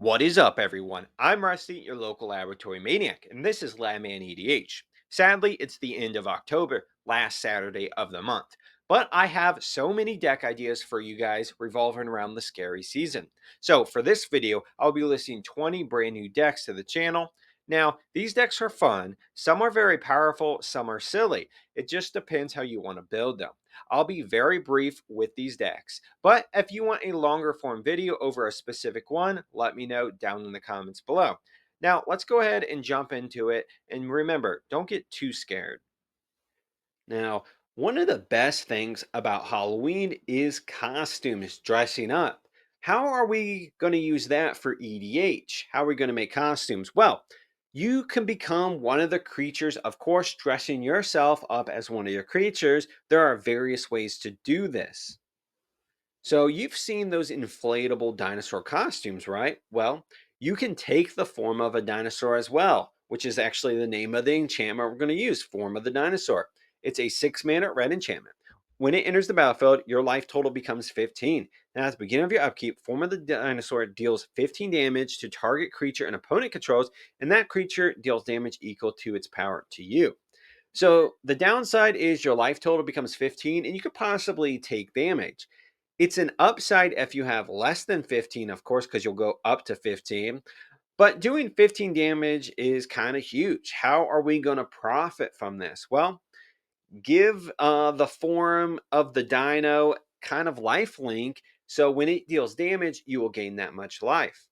What is up, everyone? I'm Rusty, your local laboratory maniac, and this is Ladman EDH. Sadly, it's the end of October, last Saturday of the month, but I have so many deck ideas for you guys revolving around the scary season. So, for this video, I'll be listing 20 brand new decks to the channel. Now, these decks are fun, some are very powerful, some are silly. It just depends how you want to build them. I'll be very brief with these decks. But if you want a longer form video over a specific one, let me know down in the comments below. Now, let's go ahead and jump into it. And remember, don't get too scared. Now, one of the best things about Halloween is costumes, dressing up. How are we going to use that for EDH? How are we going to make costumes? Well, you can become one of the creatures, of course, dressing yourself up as one of your creatures. There are various ways to do this. So you've seen those inflatable dinosaur costumes, right? Well, you can take the form of a dinosaur as well, which is actually the name of the enchantment we're going to use, Form of the Dinosaur. It's a 6-mana red enchantment. When it enters the battlefield, your life total becomes 15. Now, at the beginning of your upkeep, Form of the Dinosaur deals 15 damage to target creature an opponent controls, and that creature deals damage equal to its power to you. So the downside is your life total becomes 15 and you could possibly take damage. It's an upside if you have less than 15, of course, because you'll go up to 15. But doing 15 damage is kind of huge. How are we going to profit from this? Well, give the form of the dino kind of life link. So when it deals damage, you will gain that much life.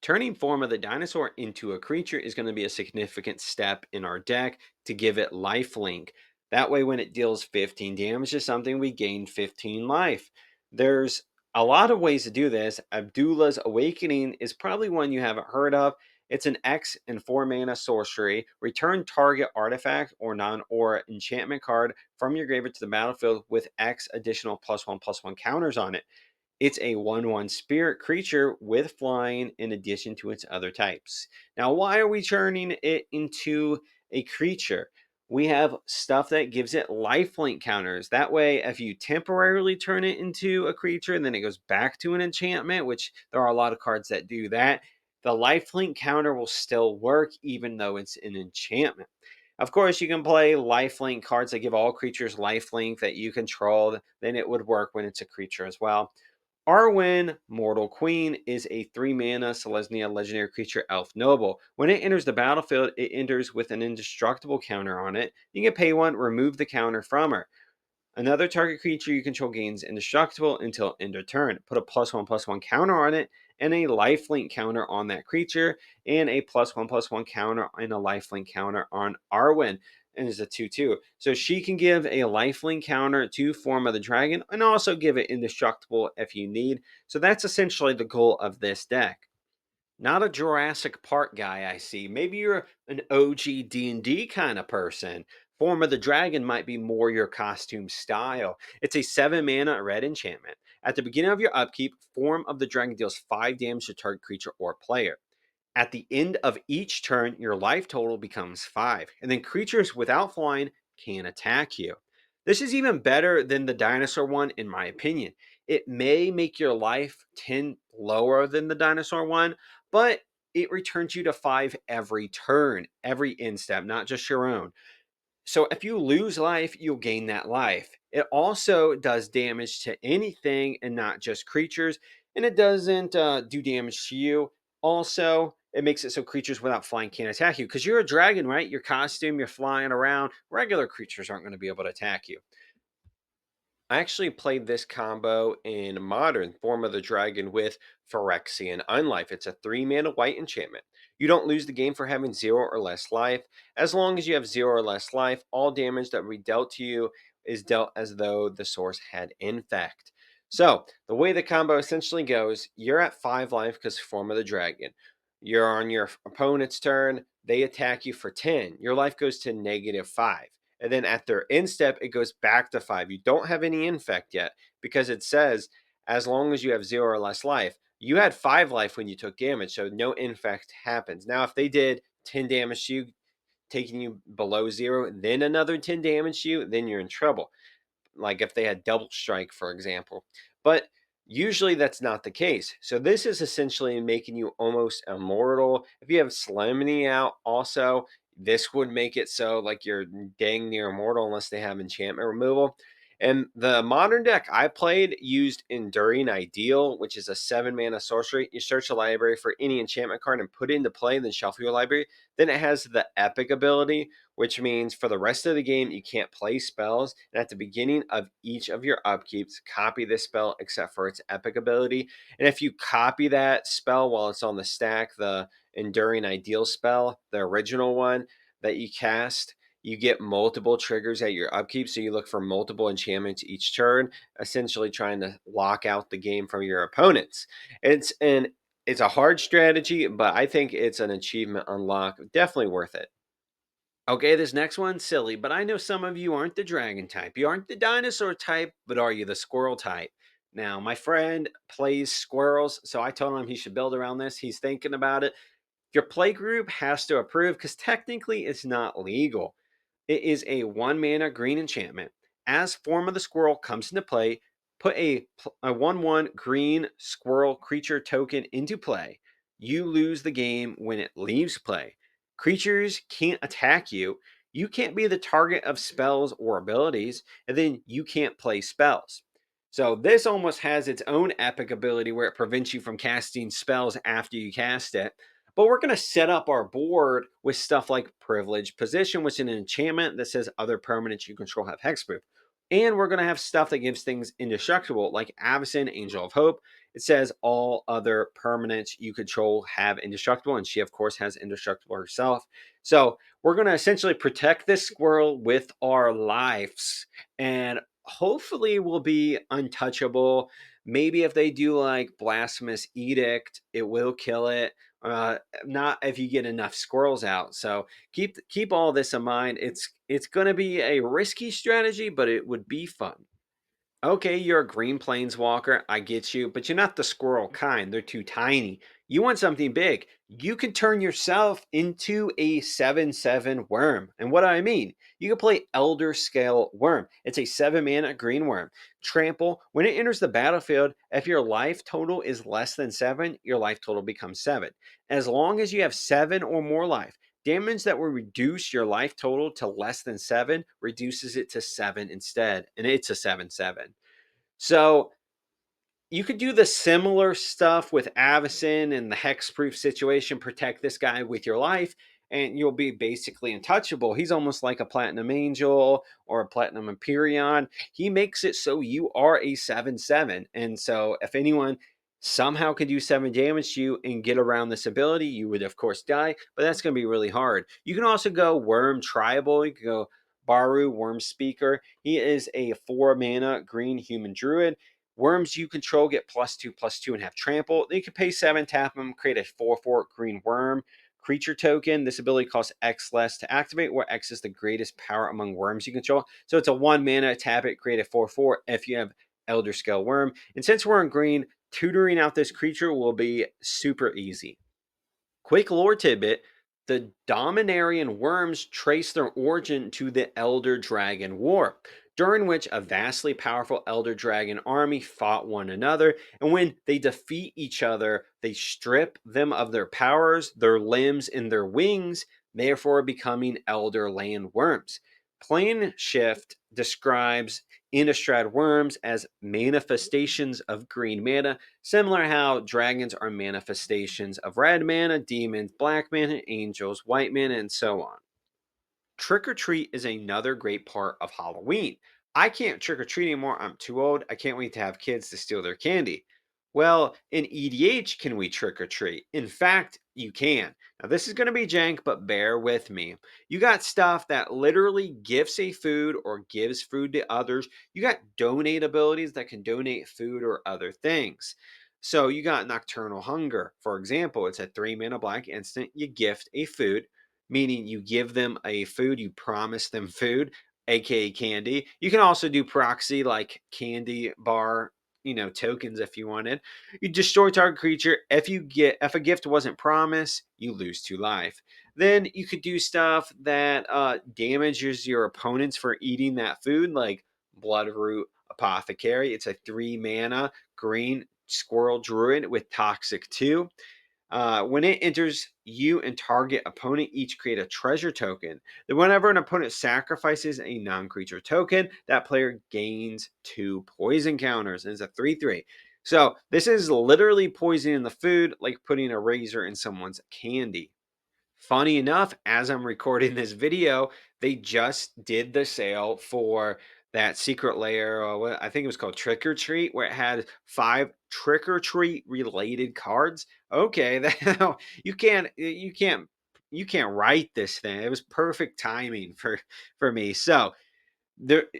Turning form of the dinosaur into a creature is going to be a significant step in our deck to give it lifelink. That way, when it deals 15 damage to something, we gain 15 life. There's a lot of ways to do this. Abdullah's Awakening is probably one you haven't heard of. It's an X and 4 mana sorcery. Return target artifact or non aura enchantment card from your graveyard to the battlefield with X additional +1/+1 counters on it. It's a 1/1 spirit creature with flying in addition to its other types. Now, why are we turning it into a creature? We have stuff that gives it lifelink counters. That way, if you temporarily turn it into a creature and then it goes back to an enchantment, which there are a lot of cards that do that, the lifelink counter will still work even though it's an enchantment. Of course, you can play lifelink cards that give all creatures lifelink that you control. Then it would work when it's a creature as well. Arwen, Mortal Queen, is a 3-mana Selesnya legendary creature elf noble. When it enters the battlefield, it enters with an indestructible counter on it. You can pay one, remove the counter from her. Another target creature you control gains indestructible until end of turn. Put a +1/+1 counter on it and a lifelink counter on that creature, and a +1/+1 counter and a lifelink counter on Arwen. And it's a 2/2. So she can give a lifelink counter to Form of the Dragon and also give it indestructible if you need. So that's essentially the goal of this deck. Not a Jurassic Park guy, I see. Maybe you're an OG D&D kind of person. Form of the Dragon might be more your costume style. It's a 7-mana red enchantment. At the beginning of your upkeep, Form of the Dragon deals 5 damage to target creature or player. At the end of each turn, your life total becomes 5, and then creatures without flying can attack you. This is even better than the dinosaur one, in my opinion. It may make your life 10 lower than the dinosaur one, but it returns you to 5 every turn, every end step, not just your own. So if you lose life, you'll gain that life. It also does damage to anything and not just creatures, and it doesn't do damage to you. Also, it makes it so creatures without flying can't attack you because you're a dragon, right? Your costume, you're flying around. Regular creatures aren't going to be able to attack you. I actually played this combo in Modern Form of the Dragon with Phyrexian Unlife. It's a 3-mana white enchantment. You don't lose the game for having 0 or less life. As long as you have 0 or less life, all damage that we dealt to you is dealt as though the source had infect. So, the way the combo essentially goes, you're at 5 life because Form of the Dragon. You're on your opponent's turn, they attack you for 10. Your life goes to -5. And then at their end step, it goes back to 5. You don't have any infect yet because it says as long as you have 0 or less life. You had 5 life when you took damage, so no infect happens. Now, if they did 10 damage to you, taking you below 0, then another 10 damage to you, then you're in trouble. Like if they had double strike, for example. But Usually that's not the case. So this is essentially making you almost immortal. If you have Calamity out also, this would make it so like you're dang near immortal unless they have enchantment removal. And the modern deck I played used Enduring Ideal, which is a 7 mana sorcery. You search the library for any enchantment card and put it into play, then shuffle your library. Then it has the Epic ability, which means for the rest of the game, you can't play spells. And at the beginning of each of your upkeeps, copy this spell except for its epic ability. And if you copy that spell while it's on the stack, the Enduring Ideal spell, the original one that you cast, you get multiple triggers at your upkeep. So you look for multiple enchantments each turn, essentially trying to lock out the game from your opponents. It's a hard strategy, but I think it's an achievement unlock. Definitely worth it. Okay, this next one's silly, but I know some of you aren't the dragon type. You aren't the dinosaur type, but are you the squirrel type? Now, my friend plays squirrels, so I told him he should build around this. He's thinking about it. Your play group has to approve because technically it's not legal. It is a 1 mana green enchantment. As Form of the Squirrel comes into play, put a 1/1 green squirrel creature token into play. You lose the game when it leaves play. Creatures can't attack you. You can't be the target of spells or abilities, and then you can't play spells. So this almost has its own epic ability where it prevents you from casting spells after you cast it. But we're going to set up our board with stuff like Privileged Position, which is an enchantment that says other permanents you control have hexproof. And we're going to have stuff that gives things indestructible, like Avacyn, Angel of Hope. It says all other permanents you control have indestructible, and she, of course, has indestructible herself. So we're going to essentially protect this squirrel with our lives, and hopefully we'll be untouchable. Maybe if they do like Blasphemous Edict, it will kill it. Not if you get enough squirrels out. So keep all this in mind. It's going to be a risky strategy, but it would be fun. Okay, you're a green planeswalker. I get you, but you're not the squirrel kind. They're too tiny. You want something big. You can turn yourself into a 7/7 worm. And what do I mean? You can play Elder Scale Worm. It's a 7 mana green worm. Trample. When it enters the battlefield, if your life total is less than 7, your life total becomes 7. As long as you have 7 or more life, damage that will reduce your life total to less than 7 reduces it to 7 instead, and it's a 7/7. So you could do the similar stuff with Avacyn and the hexproof situation, protect this guy with your life, and you'll be basically untouchable. He's almost like a Platinum Angel or a Platinum Empyrean. He makes it so you are a 7/7. And so if anyone somehow can do 7 damage to you and get around this ability, you would of course die, but that's going to be really hard. You can also go Worm Tribal. You can go Baru Worm Speaker. He is a 4 mana green human druid. Worms you control get +2/+2 and have trample. Then you can pay 7, tap them, create a 4/4 green worm creature token. This ability costs X less to activate, where X is the greatest power among worms you control. So it's a 1 mana, tap it, create a 4/4 if you have Elder Scale Worm. And since we're in green, tutoring out this creature will be super easy. Quick lore tidbit: the Dominarian worms trace their origin to the Elder Dragon War, during which a vastly powerful Elder Dragon army fought one another, and when they defeat each other, they strip them of their powers, their limbs, and their wings, therefore becoming Elder Land worms. Plane Shift describes Innastrad worms as manifestations of green mana, similar how dragons are manifestations of red mana, demons black mana, angels white mana, and so on. Trick or treat is another great part of Halloween. I can't trick or treat anymore. I'm too old. I can't wait to have kids to steal their candy. Well, in EDH, can we trick or treat? In fact, you can. Now, this is going to be jank, but bear with me. You got stuff that literally gifts a food or gives food to others. You got donate abilities that can donate food or other things. So you got Nocturnal Hunger. For example, it's a 3 mana black instant. You gift a food, meaning you give them a food, you promise them food, aka candy. You can also do proxy like candy bar, tokens if you wanted. You destroy target creature. If a gift wasn't promised, you lose 2 life. Then you could do stuff that damages your opponents for eating that food, like Bloodroot Apothecary. It's a 3 mana green squirrel druid with Toxic 2. When it enters, you and target opponent each create a treasure token. Then, whenever an opponent sacrifices a non creature token, that player gains 2 poison counters. And it's a 3/3. So, this is literally poisoning the food, like putting a razor in someone's candy. Funny enough, as I'm recording this video, they just did the sale for that secret layer, or what I think it was called Trick or Treat, where it had 5 Trick or Treat related cards. Okay, you can't write this thing. It was perfect timing for me. So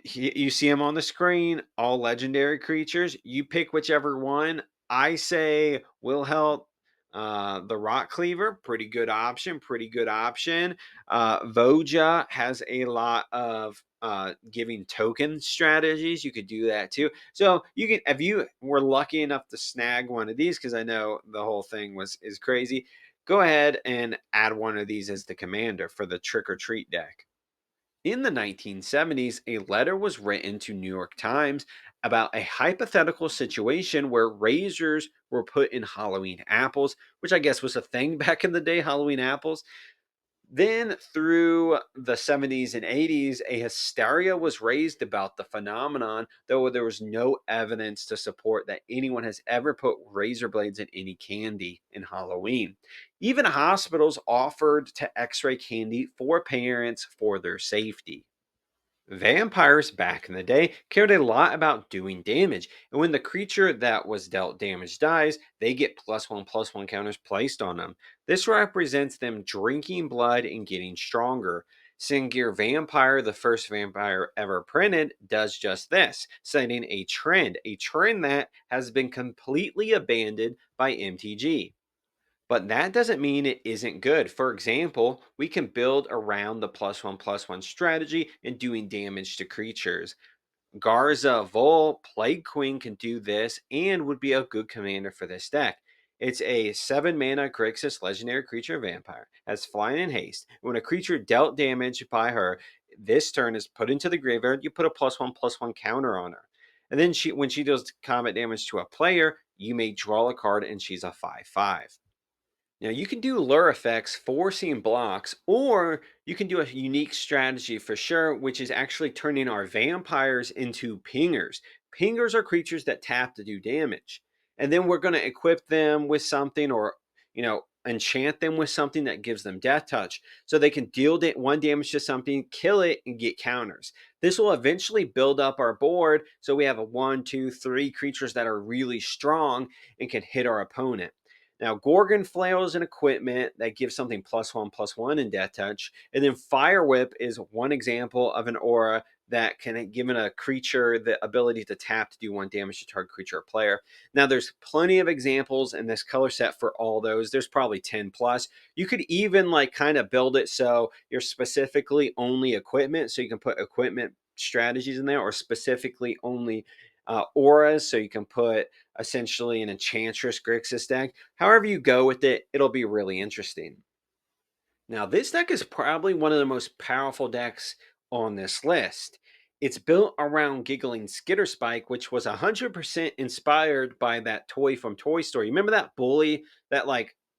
you see them on the screen, all legendary creatures. You pick whichever one. I say will help. The Rock Cleaver, pretty good option. Pretty good option. Voja has a lot of giving token strategies. You could do that too. So you can, if you were lucky enough to snag one of these, because I know the whole thing is crazy. Go ahead and add one of these as the commander for the Trick or Treat deck. In the 1970s, a letter was written to New York Times about a hypothetical situation where razors were put in Halloween apples, which I guess was a thing back in the day, Halloween apples. Then through the 70s and 80s, a hysteria was raised about the phenomenon, though there was no evidence to support that anyone has ever put razor blades in any candy in Halloween. Even hospitals offered to x ray candy for parents for their safety. Vampires back in the day cared a lot about doing damage, and when the creature that was dealt damage dies, they get +1/+1 counters placed on them. This represents them drinking blood and getting stronger. Singir Vampire, the first vampire ever printed, does just this, setting a trend that has been completely abandoned by MTG. But that doesn't mean it isn't good. For example, we can build around the +1/+1 strategy and doing damage to creatures. Garza Vol Plague Queen can do this and would be a good commander for this deck. It's a 7 mana Grixis legendary creature vampire, has flying and haste. When a creature dealt damage by her, this turn is put into the graveyard, you put a +1/+1 counter on her. And then when she does combat damage to a player, you may draw a card and she's a 5/5. Now, you can do lure effects, forcing blocks, or you can do a unique strategy for sure, which is actually turning our vampires into pingers. Pingers are creatures that tap to do damage. And then we're going to equip them with something, or, enchant them with something that gives them death touch. So they can deal one damage to something, kill it, and get counters. This will eventually build up our board so we have a 1, 2, 3 creatures that are really strong and can hit our opponent. Now, Gorgon Flail is an equipment that gives something +1/+1 in Death Touch. And then Fire Whip is one example of an aura that can give a creature the ability to tap to do 1 damage to target creature or player. Now, there's plenty of examples in this color set for all those. There's probably 10 plus. You could even kind of build it so you're specifically only equipment. So you can put equipment strategies in there, or specifically only auras. So you can put essentially an Enchantress Grixis deck. However you go with it, it'll be really interesting. Now, this deck is probably one of the most powerful decks on this list. It's built around Giggling Skitterspike, which was 100% inspired by that toy from Toy Story. Remember that bully that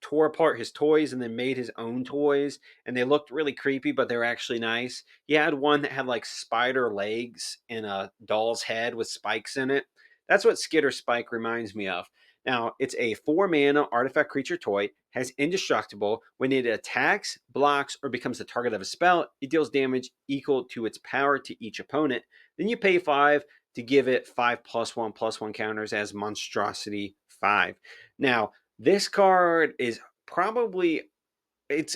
tore apart his toys and then made his own toys, and they looked really creepy, but they were actually nice? He had one that had spider legs and a doll's head with spikes in it. That's what Skitterspike reminds me of. Now, it's a 4 mana artifact creature toy, has indestructible. When it attacks, blocks, or becomes the target of a spell, it deals damage equal to its power to each opponent. Then you pay 5 to give it 5/+1/+1 counters as Monstrosity 5. Now, this card is probably it's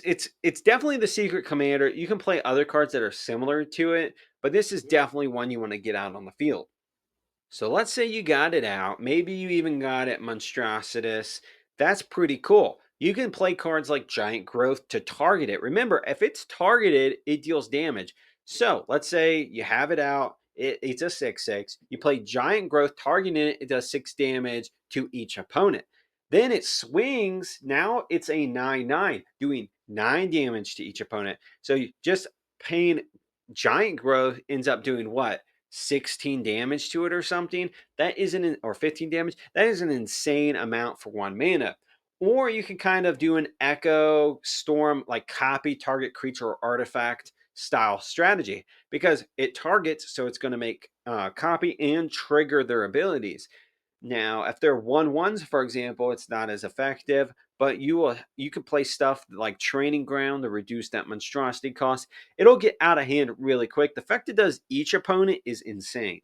definitely the secret commander. You can play other cards that are similar to it, but this is definitely one you want to get out on the field. So let's say you got it out. Maybe you even got it monstrositus. That's pretty cool. You can play cards like Giant Growth to target it. Remember, if it's targeted, it deals damage. So let's say you have it out. It's a 6/6. You play Giant Growth, targeting it. It does 6 damage to each opponent. Then it swings. Now it's a 9/9, doing 9 damage to each opponent. So you just paying Giant Growth ends up doing what? 16 damage to it or something. That isn't an, or 15 damage. That is an insane amount for 1 mana. Or you can kind of do an echo storm, like copy target creature or artifact style strategy, because it targets, so it's going to make copy and trigger their abilities. Now, if they're 1/1s, for example, it's not as effective, but you can play stuff like Training Ground to reduce that monstrosity cost. It'll get out of hand really quick. The effect it does each opponent is insane.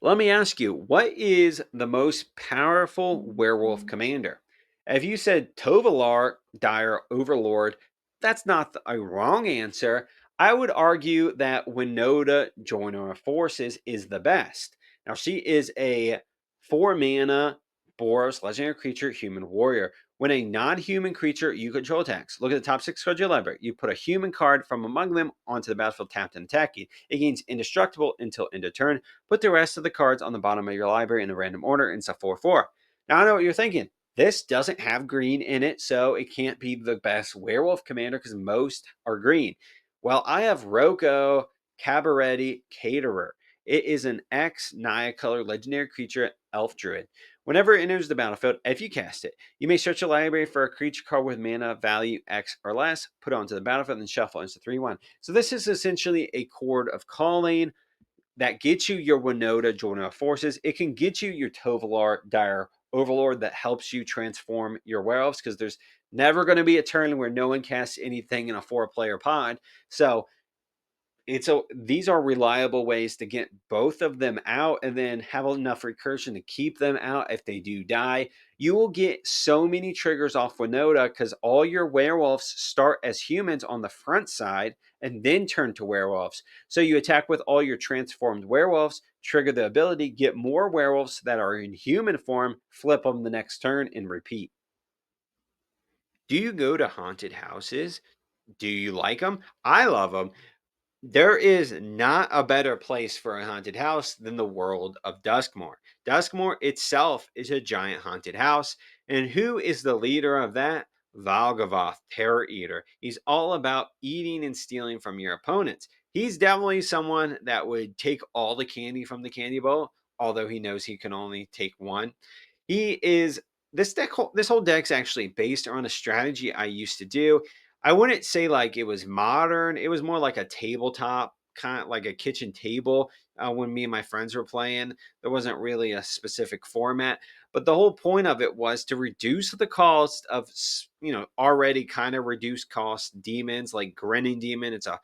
Let me ask you, what is the most powerful werewolf commander? If you said Tovalar, Dire Overlord, that's not a wrong answer. I would argue that Winota, Joiner of Forces, is the best. Now, she is a 4 mana Boros legendary creature, human warrior. When a non human creature you control attacks, look at the top 6 cards of your library. You put a human card from among them onto the battlefield tapped and attacking. It gains indestructible until end of turn. Put the rest of the cards on the bottom of your library in a random order, and it's a 4/4. Now I know what you're thinking. This doesn't have green in it, so it can't be the best werewolf commander because most are green. Well, I have Roko Cabaretti Caterer. It is an X Naya color legendary creature, elf druid. Whenever it enters the battlefield, if you cast it, you may search your library for a creature card with mana value X or less, put it onto the battlefield, and shuffle into 3/1. So this is essentially a chord of calling that gets you your Winota Joiner Forces. It can get you your Tovalar Dire Overlord that helps you transform your werewolves, because there's never going to be a turn where no one casts anything in a 4-player pod. So these are reliable ways to get both of them out and then have enough recursion to keep them out if they do die. You will get so many triggers off Winota because all your werewolves start as humans on the front side and then turn to werewolves. So you attack with all your transformed werewolves, trigger the ability, get more werewolves that are in human form, flip them the next turn, and repeat. Do you go to haunted houses? Do you like them? I love them. There is not a better place for a haunted house than the world of Duskmourn. Duskmourn itself is a giant haunted house. And who is the leader of that? Valgovoth, Terror Eater. He's all about eating and stealing from your opponents. He's definitely someone that would take all the candy from the candy bowl, although he knows he can only take one. He is this whole deck's actually based on a strategy I used to do. I wouldn't say like it was modern. It was more like a tabletop, kind of like a kitchen table when me and my friends were playing. There wasn't really a specific format, but the whole point of it was to reduce the cost of, already kind of reduced cost demons like Grinning Demon. It's a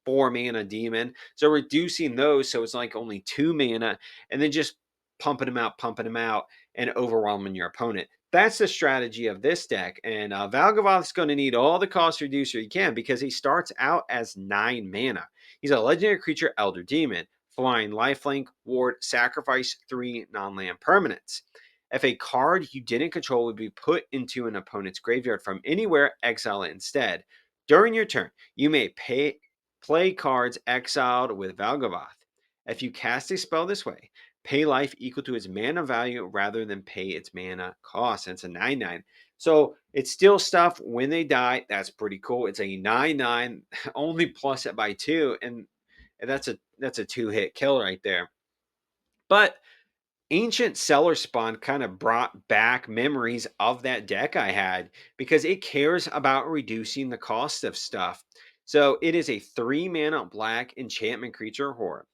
4 mana demon. So reducing those so it's like only 2 mana, and then just pumping them out, and overwhelming your opponent. That's the strategy of this deck. And Valgovoth's going to need all the cost reducer he can because he starts out as 9 mana. He's a legendary creature, Elder Demon, flying, lifelink, ward, sacrifice 3 non-land permanents. If a card you didn't control would be put into an opponent's graveyard from anywhere, exile it instead. During your turn, you may play cards exiled with Valgovoth. If you cast a spell this way, pay life equal to its mana value rather than pay its mana cost. And it's a 9/9. So it's still stuff when they die. That's pretty cool. It's a 9/9, only plus it by 2, and that's a 2-hit kill right there. But Ancient Cellar Spawn kind of brought back memories of that deck I had because it cares about reducing the cost of stuff. So it is a 3 mana black enchantment creature horror.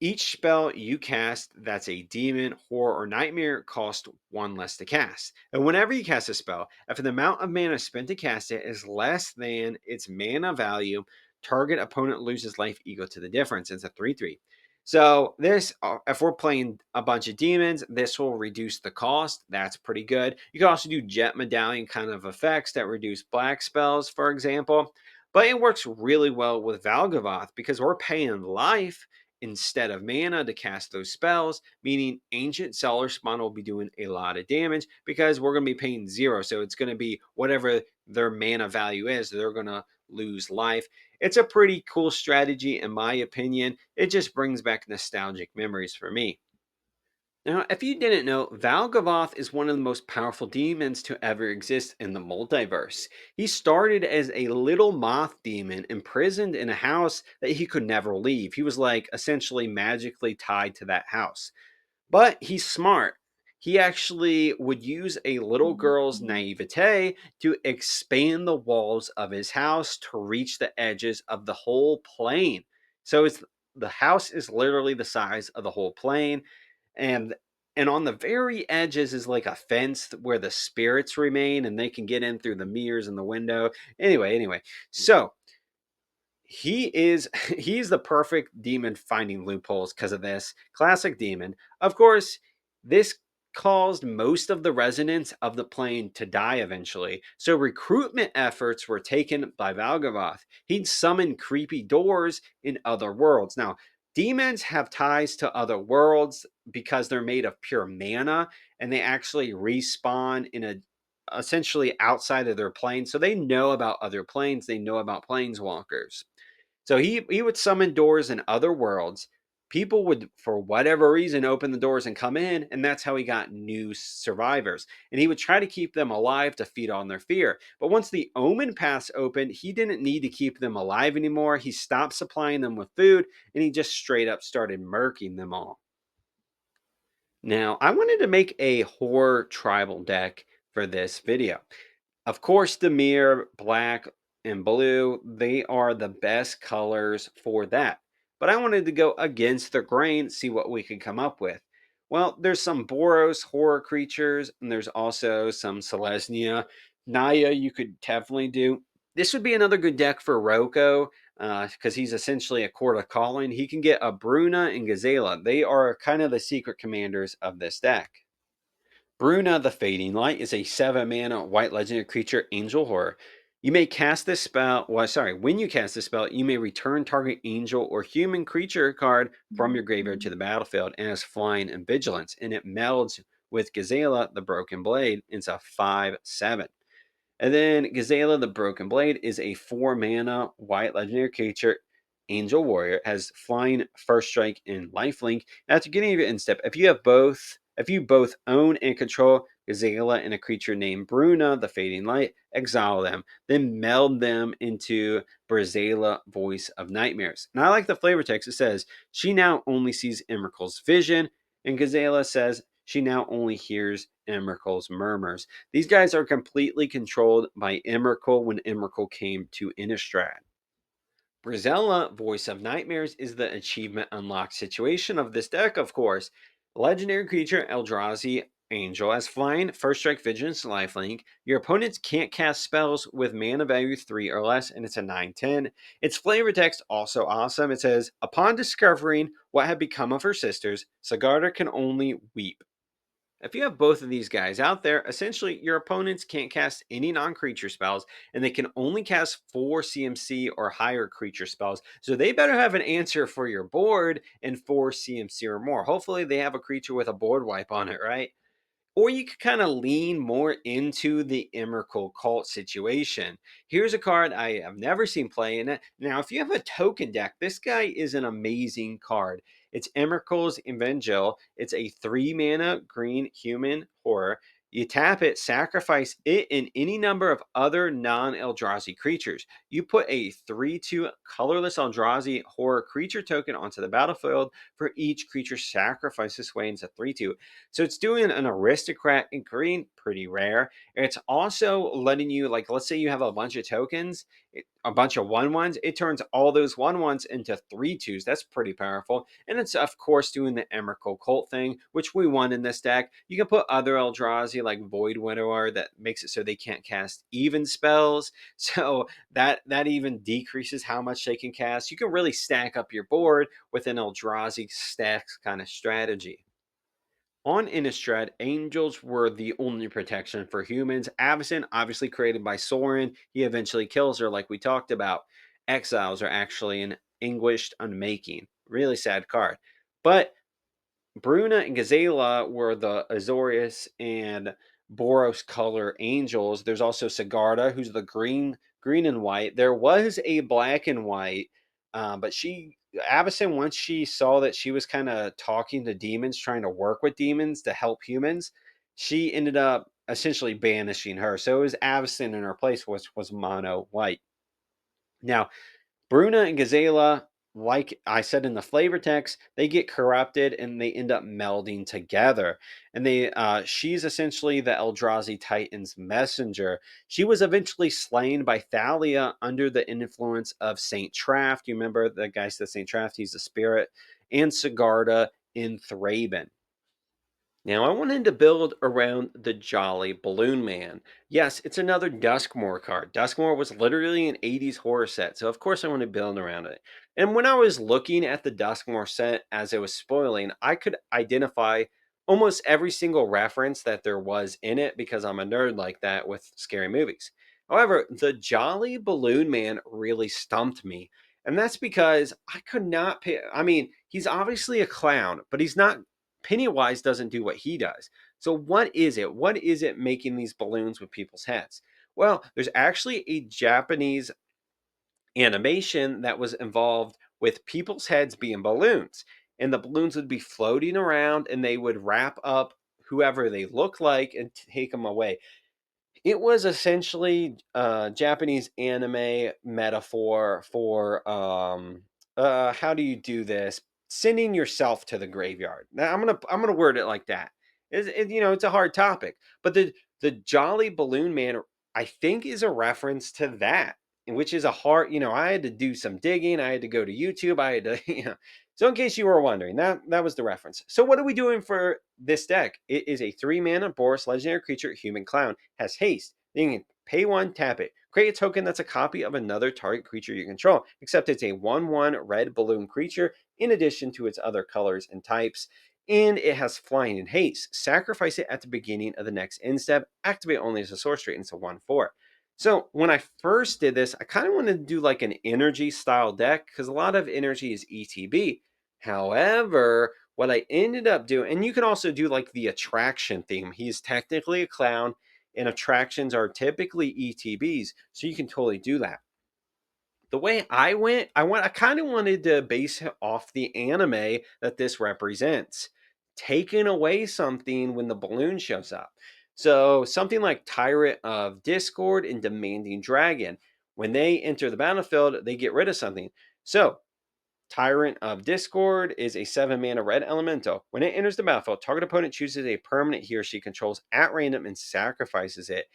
Each spell you cast that's a demon, horror, or nightmare costs 1 less to cast. And whenever you cast a spell, if the amount of mana spent to cast it is less than its mana value, target opponent loses life equal to the difference. It's a 3/3. So this, if we're playing a bunch of demons, this will reduce the cost. That's pretty good. You can also do Jet Medallion kind of effects that reduce black spells, for example. But it works really well with Valgovoth because we're paying life instead of mana to cast those spells, meaning Ancient Cellar Spawn will be doing a lot of damage because we're going to be paying 0. So it's going to be whatever their mana value is, they're going to lose life. It's a pretty cool strategy, in my opinion. It just brings back nostalgic memories for me. Now, if you didn't know, Valgovoth is one of the most powerful demons to ever exist in the multiverse. He started as a little moth demon imprisoned in a house that he could never leave. He was like essentially magically tied to that house. But he's smart. He actually would use a little girl's naivete to expand the walls of his house to reach the edges of the whole plane. So it's the house is literally the size of the whole plane, and on the very edges is like a fence where the spirits remain and they can get in through the mirrors and the window. Anyway, so he's the perfect demon finding loopholes because of this classic demon. Of course, this caused most of the residents of the plane to die eventually. So recruitment efforts were taken by Valgovoth. He'd summon creepy doors in other worlds. Now, demons have ties to other worlds because they're made of pure mana and they actually respawn in a essentially outside of their plane. So they know about other planes, they know about planeswalkers. So he would summon doors in other worlds. People would, for whatever reason, open the doors and come in, and that's how he got new survivors. And he would try to keep them alive to feed on their fear. But once the Omen Pass opened, he didn't need to keep them alive anymore. He stopped supplying them with food, and he just straight up started murking them all. Now, I wanted to make a horror tribal deck for this video. Of course, the mirror, black and blue, they are the best colors for that. But I wanted to go against the grain, see what we could come up with. Well, there's some Boros horror creatures, and there's also some Selesnya. Naya, you could definitely do. This would be another good deck for Roko, because he's essentially a Court of Calling. He can get a Bruna and Gazela. They are kind of the secret commanders of this deck. Bruna the Fading Light is a 7 mana white legendary creature, angel horror. You may cast this spell, when you cast this spell, you may return target angel or human creature card from your graveyard to the battlefield and has flying and vigilance, and it melds with Gazela the Broken Blade into 5/7. And then Gazela the Broken Blade is a 4 mana white legendary creature, Angel Warrior, has flying, first strike, and lifelink. After getting your instep, if you both own and control Gazela and a creature named Bruna, the Fading Light, exile them, then meld them into Brazela, Voice of Nightmares. And I like the flavor text. It says, she now only sees Emrakul's vision, and Gazela says, she now only hears Emrakul's murmurs. These guys are completely controlled by Emrakul when Emrakul came to Innistrad. Brazella, Voice of Nightmares, is the achievement unlocked situation of this deck, of course. Legendary creature Eldrazi Angel has flying, first strike, vigilance, lifelink. Your opponents can't cast spells with mana value 3 or less, and it's a 9/10. Its flavor text also awesome. It says, upon discovering what had become of her sisters, Sigarda can only weep. If you have both of these guys out there, essentially your opponents can't cast any non creature spells and they can only cast 4 CMC or higher creature spells. So they better have an answer for your board and 4 CMC or more. Hopefully, they have a creature with a board wipe on it, right? Or you could kind of lean more into the Emrakul cult situation. Here's a card I have never seen play in it. Now, if you have a token deck, this guy is an amazing card. It's Emrakul's Evangel. It's a 3 mana green human horror. You tap it, sacrifice it and any number of other non Eldrazi creatures. You put a 3/2 colorless Eldrazi horror creature token onto the battlefield for each creature sacrificed this way into 3/2. So it's doing an aristocrat in green, pretty rare. It's also letting you, like, let's say you have a bunch of tokens, a bunch of 1/1s, it turns all those 1/1s into 3/2s. That's pretty powerful. And it's, of course, doing the Emrakul cult thing, which we won in this deck. You can put other Eldrazi, like Void Widower, that makes it so they can't cast even spells. So that even decreases how much they can cast. You can really stack up your board with an Eldrazi stacks kind of strategy. On Innistrad, angels were the only protection for humans. Avacyn, obviously created by Sorin, he eventually kills her, like we talked about. Exiles are actually an anguished unmaking. Really sad card. But Bruna and Gazela were the Azorius and Boros color angels. There's also Sigarda, who's the green and white. There was a black and white, but she Avacyn, once she saw that she was kind of talking to demons, trying to work with demons to help humans, she ended up essentially banishing her. So it was Avacyn in her place, which was mono white. Now, Bruna and Gazela, like I said in the flavor text, they get corrupted and they end up melding together. And she's essentially the Eldrazi Titan's messenger. She was eventually slain by Thalia under the influence of Saint Traft. You remember the guy said Saint Traft, he's the spirit, and Sigarda in Thraben. Now, I wanted to build around the Jolly Balloon Man. Yes, it's another Duskmourn card. Duskmourn was literally an 80s horror set, so of course I want to build around it. And when I was looking at the Duskmourn set as it was spoiling, I could identify almost every single reference that there was in it because I'm a nerd like that with scary movies. However, the Jolly Balloon Man really stumped me. And that's because I could not pick. I mean, he's obviously a clown, but he's not. Pennywise doesn't do what he does. So what is it? What is it making these balloons with people's heads? Well, there's actually a Japanese animation that was involved with people's heads being balloons. And the balloons would be floating around and they would wrap up whoever they look like and take them away. It was essentially a Japanese anime metaphor for how do you do this? Sending yourself to the graveyard. Now I'm gonna word it like that. It's a hard topic, but the Jolly Balloon Man I think is a reference to that, which is a hard. I had to do some digging. I had to go to YouTube. I had to So in case you were wondering, that was the reference. So what are we doing for this deck? It is a 3-mana Boros legendary creature, human clown, has haste. Then you can pay 1, tap it. Create a token that's a copy of another target creature you control, except it's a 1/1 red balloon creature in addition to its other colors and types. And it has flying and haste. Sacrifice it at the beginning of the next end step. Activate only as a sorcery, and it's a 1/4. So when I first did this, I kind of wanted to do like an energy style deck because a lot of energy is ETB. However, what I ended up doing, and you can also do like the attraction theme. He's technically a clown, and attractions are typically ETBs, so you can totally do that. The way I kind of wanted to base it off the anime that this represents, taking away something when the balloon shows up. So something like Tyrant of Discord and Demanding Dragon, when they enter the battlefield, they get rid of something. So Tyrant of Discord is a 7-mana red elemental. When it enters the battlefield, target opponent chooses a permanent he or she controls at random and sacrifices it.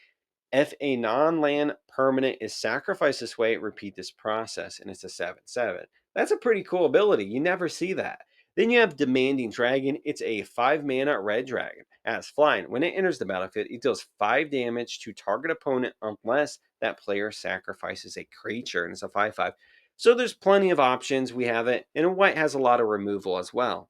If a non-land permanent is sacrificed this way, repeat this process, and it's a 7/7. That's a pretty cool ability. You never see that. Then you have Demanding Dragon. It's a 5-mana red dragon. As flying, when it enters the battlefield, it deals 5 damage to target opponent unless that player sacrifices a creature, and it's a 5/5. So there's plenty of options. We have it, and white has a lot of removal as well.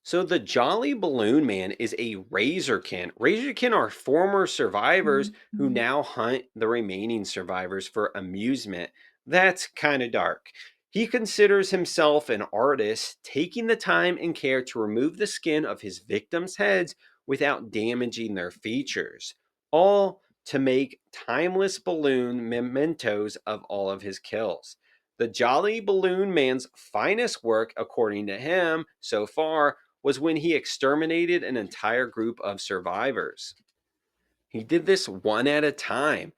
So the Jolly Balloon Man is a Razorkin. Razorkin are former survivors who Mhm. now hunt the remaining survivors for amusement. That's kind of dark. He considers himself an artist, taking the time and care to remove the skin of his victims' heads without damaging their features, all to make timeless balloon mementos of all of his kills. The Jolly Balloon Man's finest work, according to him, so far was when he exterminated an entire group of survivors. He did this one at a time,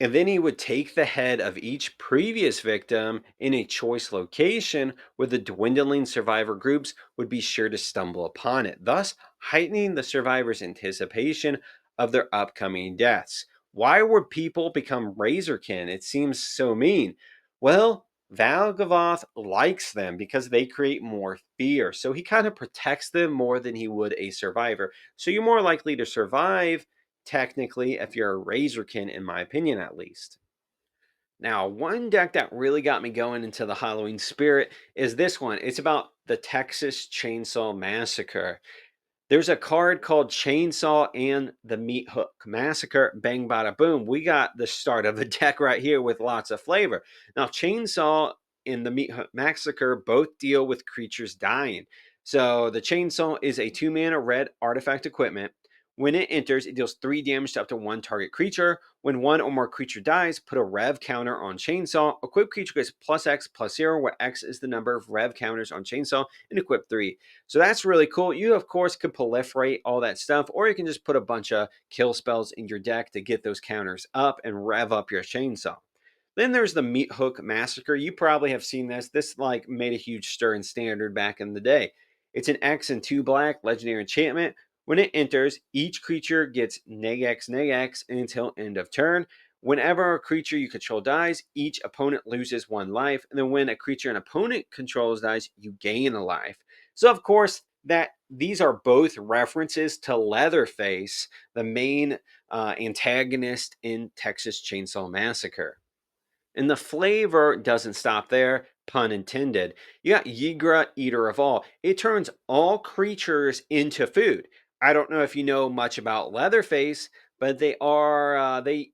and then he would take the head of each previous victim in a choice location where the dwindling survivor groups would be sure to stumble upon it, thus heightening the survivors' anticipation of their upcoming deaths. Why would people become Razorkin? It seems so mean. Well, Valgovoth likes them because they create more fear. So he kind of protects them more than he would a survivor. So you're more likely to survive technically, if you're a Razorkin, in my opinion at least. Now, one deck that really got me going into the Halloween spirit is this one. It's about the Texas Chainsaw Massacre. There's a card called Chainsaw and the Meat Hook Massacre. Bang, bada, boom. We got the start of the deck right here with lots of flavor. Now, Chainsaw and the Meat Hook Massacre both deal with creatures dying. So, the Chainsaw is a 2-mana red artifact equipment. When it enters, it deals 3 damage to up to 1 target creature. When 1 or more creature dies, put a rev counter on Chainsaw. Equipped creature gets plus X plus 0, where X is the number of rev counters on Chainsaw, and equip 3. So that's really cool. You, of course, can proliferate all that stuff, or you can just put a bunch of kill spells in your deck to get those counters up and rev up your Chainsaw. Then there's the Meat Hook Massacre. You probably have seen this. This like made a huge stir in Standard back in the day. It's an X and 2 black legendary enchantment. When it enters, each creature gets neg X until end of turn. Whenever a creature you control dies, each opponent loses 1 life. And then when a creature an opponent controls dies, you gain a life. So of course, that these are both references to Leatherface, the main antagonist in Texas Chainsaw Massacre. And the flavor doesn't stop there, pun intended. You got Yigra, Eater of All. It turns all creatures into food. I don't know if you know much about Leatherface, but they